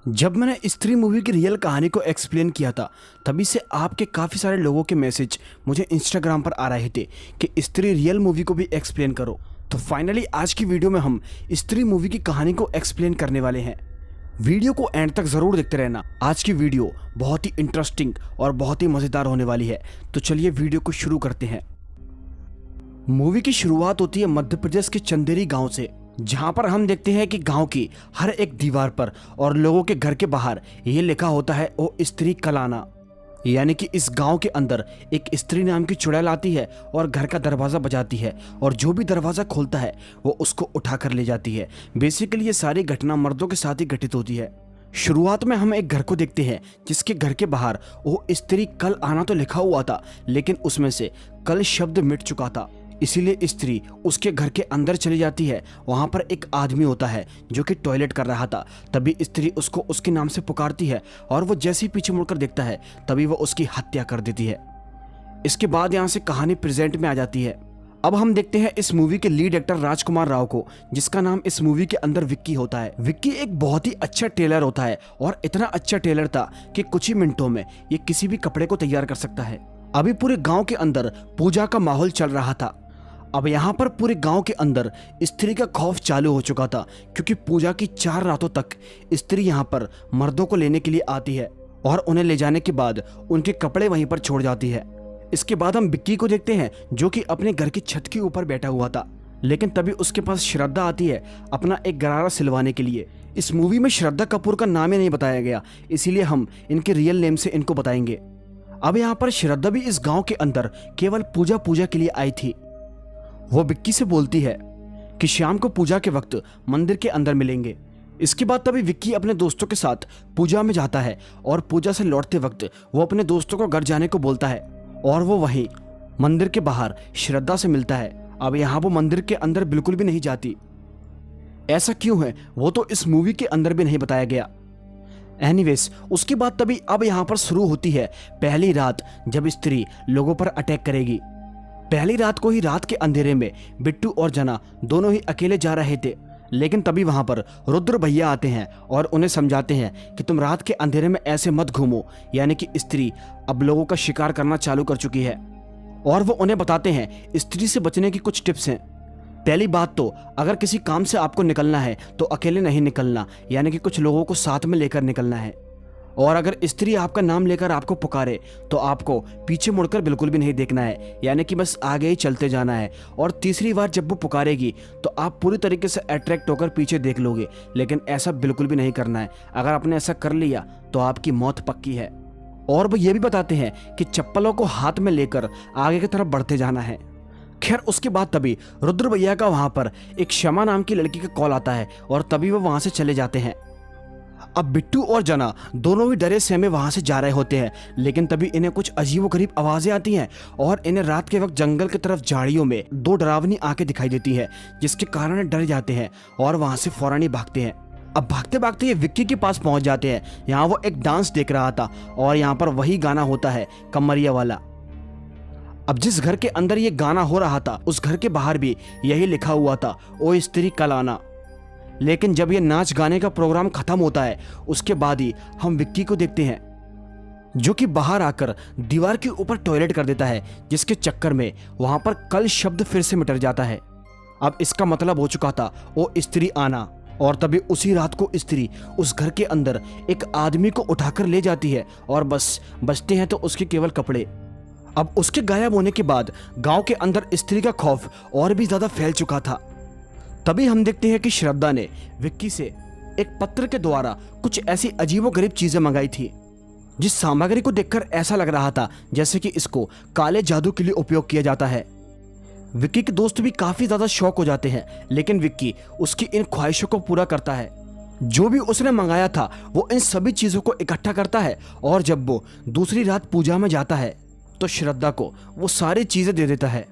जब मैंने स्त्री मूवी की रियल कहानी को एक्सप्लेन किया था, तभी से आपके काफ़ी सारे लोगों के मैसेज मुझे इंस्टाग्राम पर आ रहे थे कि स्त्री रियल मूवी को भी एक्सप्लेन करो। तो फाइनली आज की वीडियो में हम स्त्री मूवी की कहानी को एक्सप्लेन करने वाले हैं। वीडियो को एंड तक ज़रूर देखते रहना। आज की वीडियो बहुत ही इंटरेस्टिंग और बहुत ही मज़ेदार होने वाली है। तो चलिए वीडियो को शुरू करते हैं। मूवी की शुरुआत होती है मध्य प्रदेश के चंदेरी गांव से, जहां पर हम देखते हैं कि गांव की हर एक दीवार पर और लोगों के घर के बाहर ये लिखा होता है ओ स्त्री कल आना। यानी कि इस गांव के अंदर एक स्त्री नाम की चुड़ैल आती है और घर का दरवाज़ा बजाती है, और जो भी दरवाज़ा खोलता है वो उसको उठा कर ले जाती है। बेसिकली ये सारी घटना मर्दों के साथ ही घटित होती है। शुरुआत में हम एक घर को देखते हैं जिसके घर के बाहर ओ स्त्री कल आना तो लिखा हुआ था, लेकिन उसमें से कल शब्द मिट चुका था। इसीलिए स्त्री उसके घर के अंदर चली जाती है। वहां पर एक आदमी होता है जो कि टॉयलेट कर रहा था। तभी स्त्री उसको उसके नाम से पुकारती है, और वो जैसे ही पीछे मुड़कर देखता है तभी वो उसकी हत्या कर देती है। इसके बाद यहाँ से कहानी प्रेजेंट में आ जाती है। अब हम देखते हैं इस मूवी के लीड एक्टर राजकुमार राव को, जिसका नाम इस मूवी के अंदर विक्की होता है। विक्की एक बहुत ही अच्छा टेलर होता है, और इतना अच्छा टेलर था कि कुछ ही मिनटों में ये किसी भी कपड़े को तैयार कर सकता है। अभी पूरे गाँव के अंदर पूजा का माहौल चल रहा था। अब यहाँ पर पूरे गांव के अंदर स्त्री का खौफ चालू हो चुका था, क्योंकि पूजा की 4 रातों तक स्त्री यहाँ पर मर्दों को लेने के लिए आती है, और उन्हें ले जाने के बाद उनके कपड़े वहीं पर छोड़ जाती है। इसके बाद हम विक्की को देखते हैं जो कि अपने घर की छत के ऊपर बैठा हुआ था, लेकिन तभी उसके पास श्रद्धा आती है अपना एक गरारा सिलवाने के लिए। इस मूवी में श्रद्धा कपूर का नाम ही नहीं बताया गया, इसीलिए हम इनके रियल नेम से इनको बताएंगे। अब यहाँ पर श्रद्धा भी इस गाँव के अंदर केवल पूजा के लिए आई थी। वो विक्की से बोलती है कि शाम को पूजा के वक्त मंदिर के अंदर मिलेंगे। इसके बाद तभी विक्की अपने दोस्तों के साथ पूजा में जाता है, और पूजा से लौटते वक्त वो अपने दोस्तों को घर जाने को बोलता है, और वो वहीं मंदिर के बाहर श्रद्धा से मिलता है। अब यहाँ वो मंदिर के अंदर बिल्कुल भी नहीं जाती। ऐसा क्यों है वो तो इस मूवी के अंदर भी नहीं बताया गया। एनीवेज, उसके बाद तभी अब यहाँ पर शुरू होती है पहली रात जब स्त्री लोगों पर अटैक करेगी। पहली रात को ही रात के अंधेरे में बिट्टू और जना दोनों ही अकेले जा रहे थे, लेकिन तभी वहां पर रुद्र भैया आते हैं और उन्हें समझाते हैं कि तुम रात के अंधेरे में ऐसे मत घूमो। यानी कि स्त्री अब लोगों का शिकार करना चालू कर चुकी है, और वो उन्हें बताते हैं स्त्री से बचने की कुछ टिप्स हैं। पहली बात तो, अगर किसी काम से आपको निकलना है तो अकेले नहीं निकलना, यानी कि कुछ लोगों को साथ में लेकर निकलना है। और अगर स्त्री आपका नाम लेकर आपको पुकारे तो आपको पीछे मुड़कर बिल्कुल भी नहीं देखना है, यानी कि बस आगे ही चलते जाना है। और तीसरी बार जब वो पुकारेगी तो आप पूरी तरीके से अट्रैक्ट होकर पीछे देख लोगे, लेकिन ऐसा बिल्कुल भी नहीं करना है। अगर आपने ऐसा कर लिया तो आपकी मौत पक्की है। और वो ये भी बताते हैं कि चप्पलों को हाथ में लेकर आगे की तरफ बढ़ते जाना है। खैर, उसके बाद तभी रुद्र भैया का वहां पर एक क्षमा नाम की लड़की का कॉल आता है, और तभी वो वहां से चले जाते हैं। अब बिट्टू और जना दोनों ही डरे सहमे वहां से जा रहे होते हैं, लेकिन तभी इन्हें कुछ अजीबोगरीब आवाजें आती हैं, और इन्हें रात के वक्त जंगल की तरफ झाड़ियों में 2 डरावनी आंखें दिखाई देती है, जिसके कारण डर जाते हैं और वहां से फौरन ही भागते हैं। अब भागते भागते ये विक्की के पास पहुंच जाते हैं। यहाँ वो एक डांस देख रहा था, और यहाँ पर वही गाना होता है कमरिया वाला। अब जिस घर के अंदर ये गाना हो रहा था उस घर के बाहर भी यही लिखा हुआ था ओ स्त्री कल आना। लेकिन जब ये नाच गाने का प्रोग्राम खत्म होता है उसके बाद ही हम विक्की को देखते हैं जो कि बाहर आकर दीवार के ऊपर टॉयलेट कर देता है, जिसके चक्कर में वहां पर कल शब्द फिर से मिट जाता है। अब इसका मतलब हो चुका था ओ स्त्री आना। और तभी उसी रात को स्त्री उस घर के अंदर एक आदमी को उठाकर ले जाती है, और बस बचते हैं तो उसके केवल कपड़े। अब उसके गायब होने के बाद गांव के अंदर स्त्री का खौफ और भी ज्यादा फैल चुका था। तभी हम देखते हैं कि श्रद्धा ने विक्की से एक पत्र के द्वारा कुछ ऐसी अजीबोगरीब चीजें मंगाई थी, जिस सामग्री को देखकर ऐसा लग रहा था जैसे कि इसको काले जादू के लिए उपयोग किया जाता है। विक्की के दोस्त भी काफी ज्यादा शौक हो जाते हैं, लेकिन विक्की उसकी इन ख्वाहिशों को पूरा करता है। जो भी उसने मंगाया था वो इन सभी चीजों को इकट्ठा करता है, और जब वो दूसरी रात पूजा में जाता है तो श्रद्धा को वो सारी चीजें दे देता है।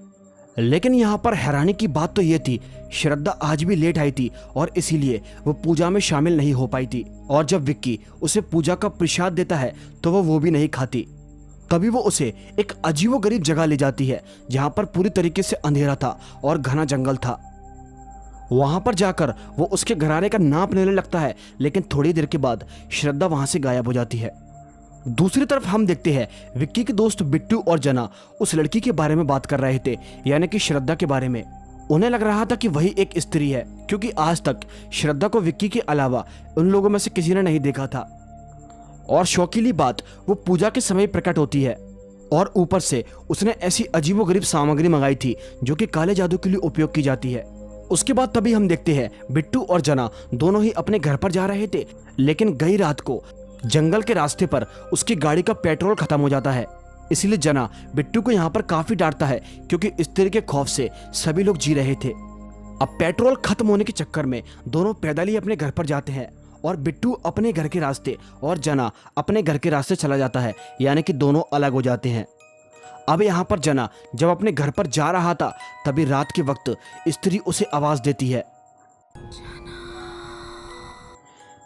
लेकिन यहाँ पर हैरानी की बात तो ये थी, श्रद्धा आज भी लेट आई थी, और इसीलिए वो पूजा में शामिल नहीं हो पाई थी। और जब विक्की उसे पूजा का प्रसाद देता है तो वो भी नहीं खाती। तभी वो उसे एक अजीबोगरीब जगह ले जाती है, जहाँ पर पूरी तरीके से अंधेरा था और घना जंगल था। वहां पर जाकर वो उसके घराने का नाप लेने लगता है, लेकिन थोड़ी देर के बाद श्रद्धा वहां से गायब हो जाती है। दूसरी तरफ हम देखते हैं विक्की के दोस्त बिट्टू और जना उस लड़की के बारे में बात कर रहे थे, यानी कि श्रद्धा के बारे में। उन्हें लग रहा था कि वही एक स्त्री है, क्योंकि आज तक श्रद्धा को विक्की के अलावा उन लोगों में से किसी ने नहीं देखा था। और शौकीली बात वो पूजा के समय प्रकट होती है, और ऊपर से उसने ऐसी अजीबोगरीब सामग्री मंगाई थी जो कि काले जादू के लिए उपयोग की जाती है। उसके बाद तभी हम देखते हैं बिट्टू और जना दोनों ही अपने घर पर जा रहे थे, लेकिन गई रात को जंगल के रास्ते पर उसकी गाड़ी का पेट्रोल खत्म हो जाता है। इसलिए जना बिट्टू को यहाँ पर काफी डांटता है, क्योंकि स्त्री के खौफ से सभी लोग जी रहे थे। अब पेट्रोल खत्म होने के चक्कर में दोनों पैदल ही अपने घर पर जाते हैं, और बिट्टू अपने घर के रास्ते और जना अपने घर के रास्ते चला जाता है, यानी कि दोनों अलग हो जाते हैं। अब यहाँ पर जना जब अपने घर पर जा रहा था, तभी रात के वक्त स्त्री उसे आवाज देती है।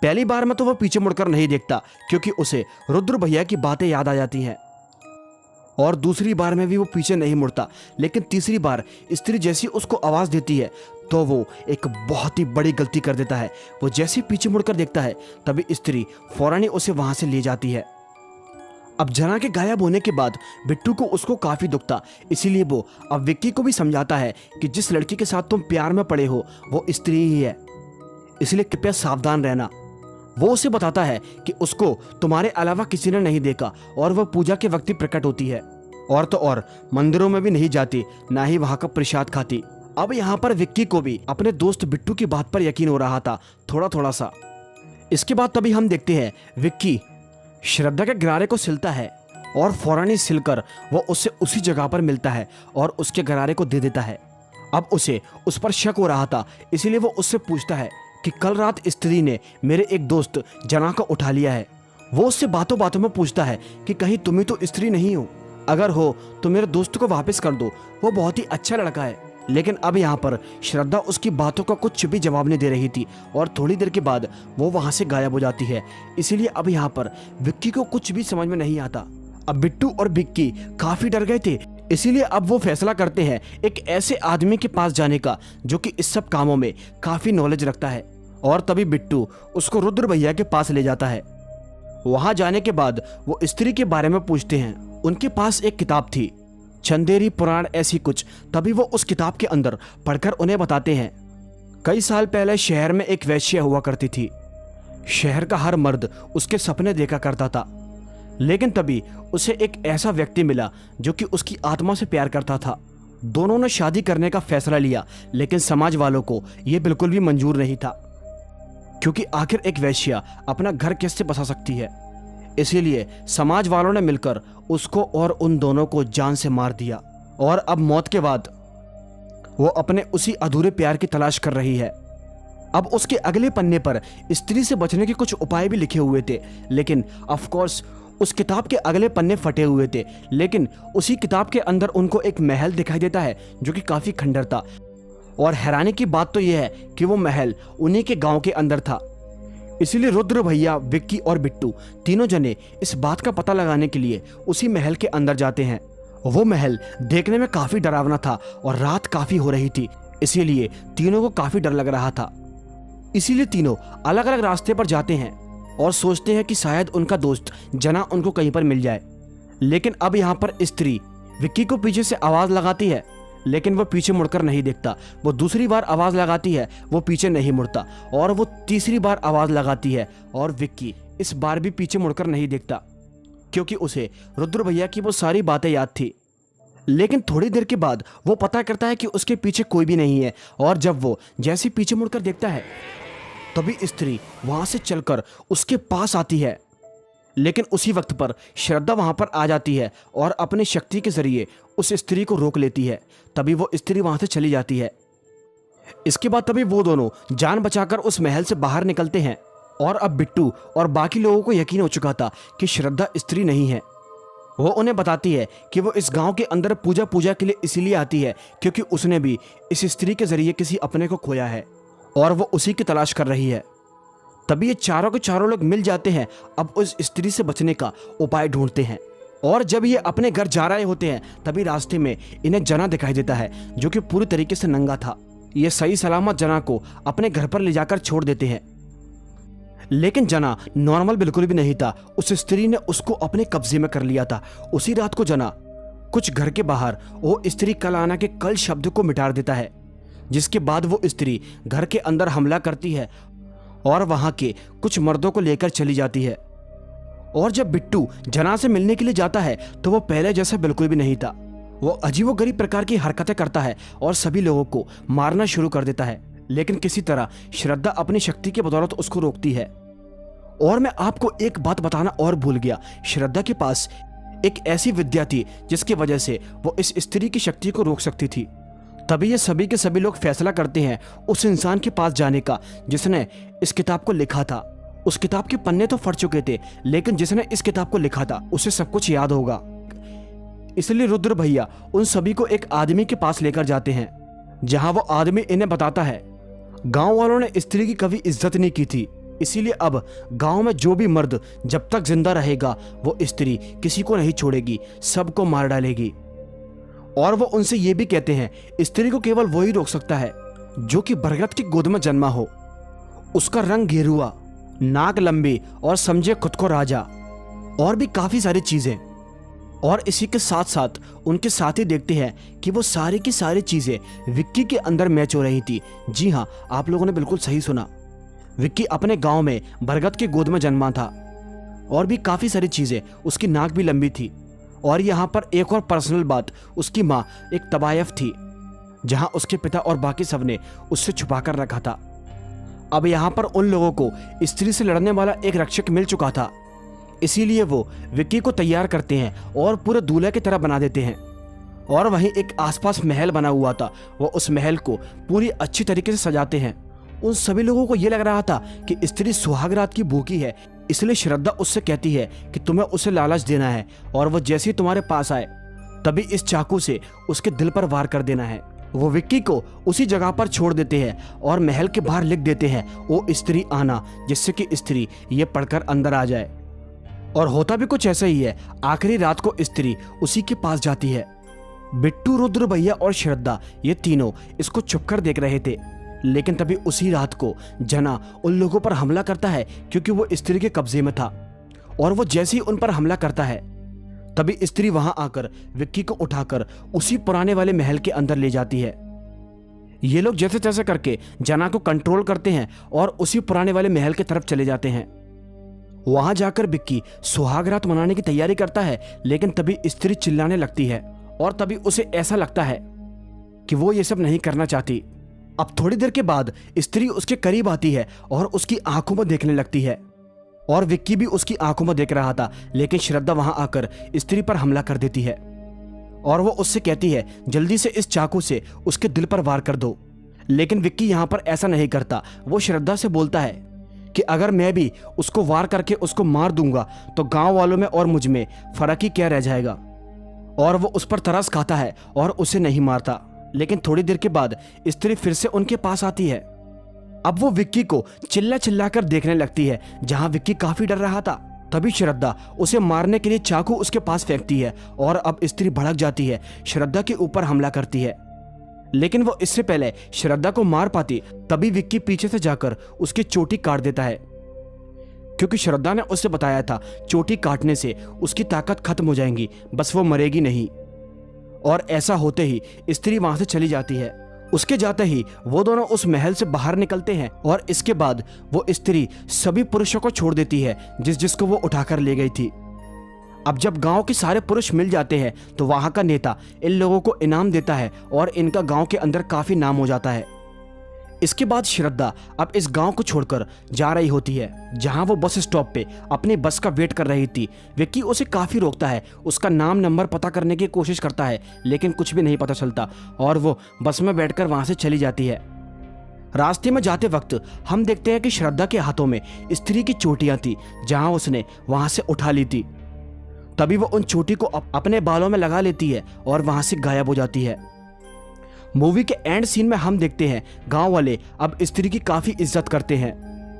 पहली बार में तो वह पीछे मुड़कर नहीं देखता, क्योंकि उसे रुद्र भैया की बातें याद आ जाती हैं, और दूसरी बार में भी वो पीछे नहीं मुड़ता। लेकिन तीसरी बार स्त्री जैसी उसको आवाज देती है तो वो एक बहुत ही बड़ी गलती कर देता है। वो जैसे पीछे मुड़कर देखता है, तभी स्त्री फौरन ही उसे वहां से ले जाती है। अब जना के गायब होने के बाद बिट्टू को उसको काफी दुख था, इसीलिए वो अब विक्की को भी समझाता है कि जिस लड़की के साथ तुम प्यार में पड़े हो वो स्त्री ही है, इसलिए कृपया सावधान रहना। वो उसे बताता है कि उसको तुम्हारे अलावा किसी ने नहीं देखा, और वह पूजा के वक्त ही प्रकट होती है, और तो और मंदिरों में भी नहीं जाती, ना ही वहां का प्रसाद खाती। अब यहाँ पर विक्की को भी अपने दोस्त बिट्टू की बात पर यकीन हो रहा था, थोड़ा थोड़ा सा। इसके बाद तभी हम देखते हैं विक्की श्रद्धा के गरारे को सिलता है, और फौरन ही सिलकर वो उससे उसी जगह पर मिलता है और उसके गरारे को दे देता है। अब उसे उस पर शक हो रहा था, इसीलिए वो उससे पूछता है कि कल रात स्त्री ने मेरे एक दोस्त जना को उठा लिया है। वो उससे बातों बातों में पूछता है कि कहीं तुम ही तो स्त्री नहीं हो, अगर हो तो मेरे दोस्त को वापस कर दो, वो बहुत ही अच्छा लड़का है। लेकिन अब यहाँ पर श्रद्धा उसकी बातों का कुछ भी जवाब नहीं दे रही थी, और थोड़ी देर के बाद वो वहां से गायब हो जाती है। इसीलिए अब यहाँ पर विक्की को कुछ भी समझ में नहीं आता। अब बिट्टू और विक्की काफी डर गए थे, इसीलिए अब वो फैसला करते हैं एक ऐसे आदमी के पास जाने का जो कि इस सब कामों में काफी नॉलेज रखता है। और तभी बिट्टू उसको रुद्र भैया के पास ले जाता है। वहां जाने के बाद वो स्त्री के बारे में पूछते हैं। उनके पास एक किताब थी, चंदेरी पुराण ऐसी कुछ। तभी वो उस किताब के अंदर पढ़कर उन्हें बताते हैं, कई साल पहले शहर में एक वेश्या हुआ करती थी। शहर का हर मर्द उसके सपने देखा करता था, लेकिन तभी उसे एक ऐसा व्यक्ति मिला जो कि उसकी आत्मा से प्यार करता था। दोनों ने शादी करने का फैसला लिया, लेकिन समाज वालों को यह बिल्कुल भी मंजूर नहीं था, क्योंकि आखिर एक वेश्या अपना घर कैसे बसा सकती है। इसीलिए समाज वालों ने मिलकर उसको और उन दोनों को जान से मार दिया। और अब मौत के बाद वो अपने उसी अधूरे प्यार की तलाश कर रही है। अब उसके अगले पन्ने पर स्त्री से बचने के कुछ उपाय भी लिखे हुए थे, लेकिन ऑफ कोर्स उस किताब के अगले पन्ने फटे हुए थे। लेकिन उसी किताब के अंदर उनको एक महल दिखाई देता है जो कि काफी खंडर था। और हैरानी की बात तो यह है कि वो महल उन्हीं के गांव के अंदर था। इसीलिए रुद्र भैया, विक्की और बिट्टू तीनों जने इस बात का पता लगाने के लिए उसी महल के अंदर जाते हैं। वो महल देखने में काफी डरावना था और रात काफी हो रही थी, इसीलिए तीनों को काफी डर लग रहा था। इसीलिए तीनों अलग अलग रास्ते पर जाते हैं और सोचते हैं कि शायद उनका दोस्त जना उनको कहीं पर मिल जाए। लेकिन अब यहाँ पर स्त्री विक्की को पीछे से आवाज लगाती है, लेकिन वो पीछे मुड़कर नहीं देखता। वो दूसरी बार आवाज लगाती है, वो पीछे नहीं मुड़ता, और वो तीसरी बार आवाज लगाती है और विक्की इस बार भी पीछे मुड़कर नहीं देखता, क्योंकि उसे रुद्र भैया की वो सारी बातें याद थी। लेकिन थोड़ी देर के बाद वो पता करता है कि उसके पीछे कोई भी नहीं है, और जब वो जैसे पीछे मुड़कर देखता है तभी स्त्री वहां से चलकर उसके पास आती है। लेकिन उसी वक्त पर श्रद्धा वहां पर आ जाती है और अपनी शक्ति के जरिए उस स्त्री को रोक लेती है। तभी वो स्त्री वहां से चली जाती है। इसके बाद तभी वो दोनों जान बचाकर उस महल से बाहर निकलते हैं, और अब बिट्टू और बाकी लोगों को यकीन हो चुका था कि श्रद्धा स्त्री नहीं है। वो उन्हें बताती है कि वो इस गांव के अंदर पूजा के लिए इसीलिए आती है क्योंकि उसने भी इस स्त्री के जरिए किसी अपने को खोया है और वो उसी की तलाश कर रही है। तभी ये चारों के चारों लोग मिल जाते हैं, अब उस स्त्री से बचने का उपाय ढूंढते हैं। और जब ये अपने घर जा रहे होते हैं तभी रास्ते में इन्हें जना दिखाई देता है जो कि पूरी तरीके से नंगा था। ये सही सलामत जना को अपने घर पर ले जाकर छोड़ देते हैं। लेकिन जना नॉर्मल बिल्कुल भी नहीं था। उस स्त्री ने उसको अपने कब्जे में कर लिया था। उसी रात को जना कुछ घर के बाहर वो स्त्री कल आना के कल शब्द को मिटा देता है, जिसके बाद वो स्त्री घर के अंदर हमला करती है और वहां के कुछ मर्दों को लेकर चली जाती है। और जब बिट्टू जना से मिलने के लिए जाता है तो वो पहले जैसा बिल्कुल भी नहीं था। वो अजीबोगरीब प्रकार की हरकतें करता है और सभी लोगों को मारना शुरू कर देता है, लेकिन किसी तरह श्रद्धा अपनी शक्ति के बदौलत उसको रोकती है। और मैं आपको एक बात बताना और भूल गया, श्रद्धा के पास एक ऐसी विद्या थी जिसकी वजह से वो इस स्त्री की शक्ति को रोक सकती थी। तभी ये सभी के सभी लोग फैसला करते हैं उस इंसान के पास जाने का जिसने इस किताब को लिखा था। उस किताब के पन्ने तो फट चुके थे, लेकिन जिसने इस किताब को लिखा था उसे सब कुछ याद होगा। इसलिए रुद्र भैया उन सभी को एक आदमी के पास लेकर जाते हैं, जहां वो आदमी इन्हें बताता है गांव वालों ने स्त्री की कभी इज्जत नहीं की थी, इसीलिए अब गांव में जो भी मर्द जब तक जिंदा रहेगा वो स्त्री किसी को नहीं छोड़ेगी, सबको मार डालेगी। और वो उनसे ये भी कहते हैं स्त्री को केवल वही रोक सकता है जो कि बरगद की गोद में जन्मा हो, उसका रंग गेरुआ, नाक लंबी और समझे खुद को राजा, और भी काफी सारी चीजें। और इसी के साथ साथ उनके साथी देखते हैं कि वो सारी की सारी चीजें विक्की के अंदर मैच हो रही थी। जी हाँ, आप लोगों ने बिल्कुल सही सुना, विक्की अपने गांव में बरगद की गोद में जन्मा था। और भी काफी सारी चीजें, उसकी नाक भी लंबी थी। और यहाँ पर एक और पर्सनल बात, उसकी माँ एक तबायफ थी, जहाँ उसके पिता और बाकी सब ने उससे छुपा कर रखा था। अब यहाँ पर उन लोगों को स्त्री से लड़ने वाला एक रक्षक मिल चुका था, इसीलिए वो विक्की को तैयार करते हैं और पूरे दूल्हे की तरह बना देते हैं। और वहीं एक आसपास महल बना हुआ था, वो उस महल को पूरी अच्छी तरीके से सजाते हैं। उन सभी लोगों को ये लग रहा था कि स्त्री सुहाग रात की भूखी है, इसलिए श्रद्धा उससे कहती है कि तुम्हें उसे लालच देना है और वो जैसे ही तुम्हारे पास आए तभी इस चाकू से उसके दिल पर वार कर देना है। वो विक्की को उसी जगह पर छोड़ देते हैं और महल के बाहर लिख देते हैं वो स्त्री आना, जिससे कि स्त्री ये पढ़कर अंदर आ जाए। और होता भी कुछ ऐसा ही है। आखिरी रात को स्त्री उसी के पास जाती है। बिट्टू, रुद्र भैया और श्रद्धा ये तीनों इसको छुपकर देख रहे थे, लेकिन तभी उसी रात को जना उन लोगों पर हमला करता है, क्योंकि वो स्त्री के कब्जे में था। और वो जैसे ही उन पर हमला करता है तभी स्त्री वहां आकर विक्की को उठाकर उसी पुराने वाले महल के अंदर ले जाती है। ये लोग जैसे तैसे करके जना को कंट्रोल करते हैं और उसी पुराने वाले महल की तरफ चले जाते हैं। वहां जाकर विक्की सुहाग रात मनाने की तैयारी करता है, लेकिन तभी स्त्री चिल्लाने लगती है और तभी उसे ऐसा लगता है कि वो ये सब नहीं करना चाहती। अब थोड़ी देर के बाद स्त्री उसके करीब आती है और उसकी आंखों में देखने लगती है, और विक्की भी उसकी आंखों में देख रहा था, लेकिन श्रद्धा वहां आकर स्त्री पर हमला कर देती है और वो उससे कहती है जल्दी से इस चाकू से उसके दिल पर वार कर दो। लेकिन विक्की यहां पर ऐसा नहीं करता। वो श्रद्धा से बोलता है कि अगर मैं भी उसको वार करके उसको मार दूंगा तो गांव वालों में और मुझ में फर्क ही क्या रह जाएगा। और वो उस पर तरस खाता है और उसे नहीं मारता। लेकिन थोड़ी देर के बाद स्त्री फिर से उनके पास आती है। अब वो विक्की को चिल्ला चिल्ला कर देखने लगती है, जहां विक्की काफी डर रहा था। तभी श्रद्धा उसे मारने के लिए चाकू उसके पास फेंकती है और अब स्त्री भड़क जाती है, श्रद्धा के ऊपर हमला करती है। लेकिन वो इससे पहले श्रद्धा को मार पाती तभी विक्की पीछे से जाकर उसकी चोटी काट देता है, क्योंकि श्रद्धा ने उसे बताया था चोटी काटने से उसकी ताकत खत्म हो जाएगी, बस वो मरेगी नहीं। और ऐसा होते ही स्त्री वहां से चली जाती है। उसके जाते ही वो दोनों उस महल से बाहर निकलते हैं और इसके बाद वो स्त्री सभी पुरुषों को छोड़ देती है जिसको वो उठाकर ले गई थी। अब जब गांव के सारे पुरुष मिल जाते हैं तो वहां का नेता इन लोगों को इनाम देता है और इनका गांव के अंदर काफी नाम हो जाता है। इसके बाद श्रद्धा अब इस गांव को छोड़कर जा रही होती है, जहां वो बस स्टॉप पे अपनी बस का वेट कर रही थी। विक्की उसे काफी रोकता है, उसका नाम नंबर पता करने की कोशिश करता है, लेकिन कुछ भी नहीं पता चलता और वो बस में बैठकर वहां से चली जाती है। रास्ते में जाते वक्त हम देखते हैं कि श्रद्धा के हाथों में स्त्री की चोटियां थी, जहां उसने वहां से उठा ली थी। तभी वो उन चोटी को अपने बालों में लगा लेती है और वहां से गायब हो जाती है। मूवी के एंड सीन में हम देखते हैं गांव वाले अब स्त्री की काफी इज्जत करते हैं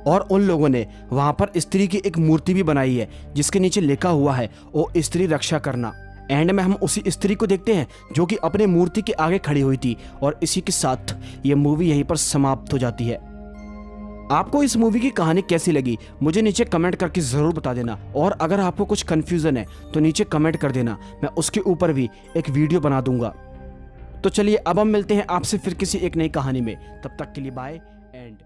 और उन लोगों ने वहां पर स्त्री की एक मूर्ति भी बनाई है जिसके नीचे लिखा हुआ है ओ स्त्री रक्षा करना। एंड में हम उसी स्त्री को देखते हैं जो कि अपने मूर्ति के आगे खड़ी हुई थी, और इसी के साथ ये मूवी यहीं पर समाप्त हो जाती है। आपको इस मूवी की कहानी कैसी लगी मुझे नीचे कमेंट करके ज़रूर बता देना, और अगर आपको कुछ कन्फ्यूज़न है तो नीचे कमेंट कर देना, मैं उसके ऊपर भी एक वीडियो बना दूंगा। तो चलिए अब हम मिलते हैं आपसे फिर किसी एक नई कहानी में, तब तक के लिए बाय एंड